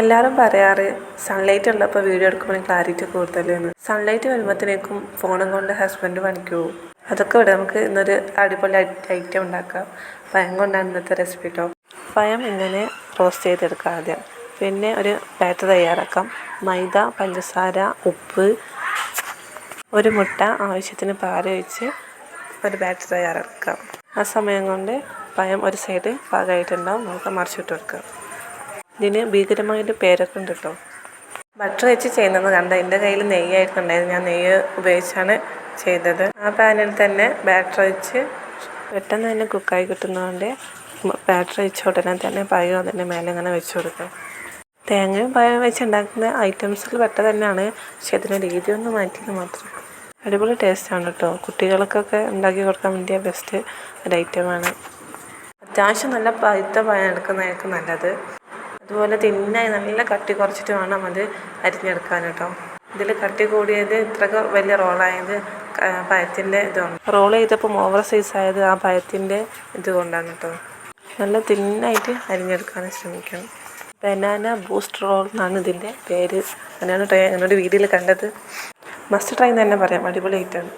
എല്ലാവരും പറയാറ് സൺലൈറ്റ് ഉള്ളപ്പോൾ വീഡിയോ എടുക്കുമ്പോൾ ക്ലാരിറ്റി കൂടുതലെന്ന്. സൺലൈറ്റ് വരുമ്പോഴത്തേക്കും ഫോണും കൊണ്ട് ഹസ്ബൻഡ് പണിക്ക് പോകും. അതൊക്കെ ഇവിടെ നമുക്ക് ഇന്നൊരു അടിപൊളി ഐറ്റം ഉണ്ടാക്കാം. പഴം കൊണ്ടാണ് ഇന്നത്തെ റെസിപ്പി കേട്ടോ. പഴം ഇങ്ങനെ റോസ്റ്റ് ചെയ്തെടുക്കാം ആദ്യം. പിന്നെ ഒരു ബാറ്റർ തയ്യാറാക്കാം. മൈദ, പഞ്ചസാര, ഉപ്പ്, ഒരു മുട്ട, ആവശ്യത്തിന് പാലൊഴിച്ച് ഒരു ബാറ്റർ തയ്യാറാക്കാം. ആ സമയം കൊണ്ട് പഴം ഒരു സൈഡ് പാകമായിട്ടുണ്ടാവും. നമുക്ക് മറിച്ചിട്ട് കൊടുക്കാം. ഇതിന് ഭീകരമായൊരു പേരൊക്കെ ഉണ്ട് കേട്ടോ. ബട്ടർ വെച്ച് ചെയ്യുന്നത് കണ്ട. എൻ്റെ കയ്യിൽ നെയ്യായിട്ടുണ്ടായിരുന്നു. ഞാൻ നെയ്യ് ഉപയോഗിച്ചാണ് ചെയ്തത്. ആ പാനിൽ തന്നെ ബാറ്റർ വെച്ച് പെട്ടെന്ന് തന്നെ കുക്കായി കിട്ടുന്നതുകൊണ്ട് ബാറ്റർ വെച്ച ഉടനെ തന്നെ പഴം അതിൻ്റെ മേലെ ഇങ്ങനെ വെച്ച് കൊടുക്കാം. തേങ്ങയും പഴം വെച്ച് ഉണ്ടാക്കുന്ന ഐറ്റംസിൽ പെട്ട തന്നെയാണ്. പക്ഷെ അതിൻ്റെ രീതി ഒന്ന് മാറ്റിയത് മാത്രം. അടിപൊളി ടേസ്റ്റാണ് കേട്ടോ. കുട്ടികൾക്കൊക്കെ ഉണ്ടാക്കി കൊടുക്കാൻ വേണ്ടിയ ബെസ്റ്റ് ഒരു ഐറ്റമാണ്. അത്യാവശ്യം നല്ല പഴുത്ത പഴം എടുക്കുന്നതായിരിക്കും നല്ലത്. അതുപോലെ തിന്നായി നല്ല കട്ടി കുറച്ചിട്ട് വേണം അത് അരിഞ്ഞെടുക്കാൻ കേട്ടോ. ഇതിൽ കട്ടി കൂടിയത് ഇത്രയൊക്കെ വലിയ റോളായത് പഴത്തിൻ്റെ ഇതാണ്. റോൾ ചെയ്തപ്പോൾ ഓവർ സൈസ് ആയത് ആ പഴത്തിൻ്റെ ഇതുകൊണ്ടാണ് കേട്ടോ. നല്ല തിന്നായിട്ട് അരിഞ്ഞെടുക്കാൻ ശ്രമിക്കണം. ബനാന ബൂസ്റ്റ് റോൾ എന്നാണ് ഇതിൻ്റെ പേര്. അങ്ങനെയാണ് എന്നോട് വീഡിയോയിൽ കണ്ടത്. മസ്റ്റ് ട്രൈ എന്ന് തന്നെ പറയാം. അടിപൊളിയായിട്ടാണ്.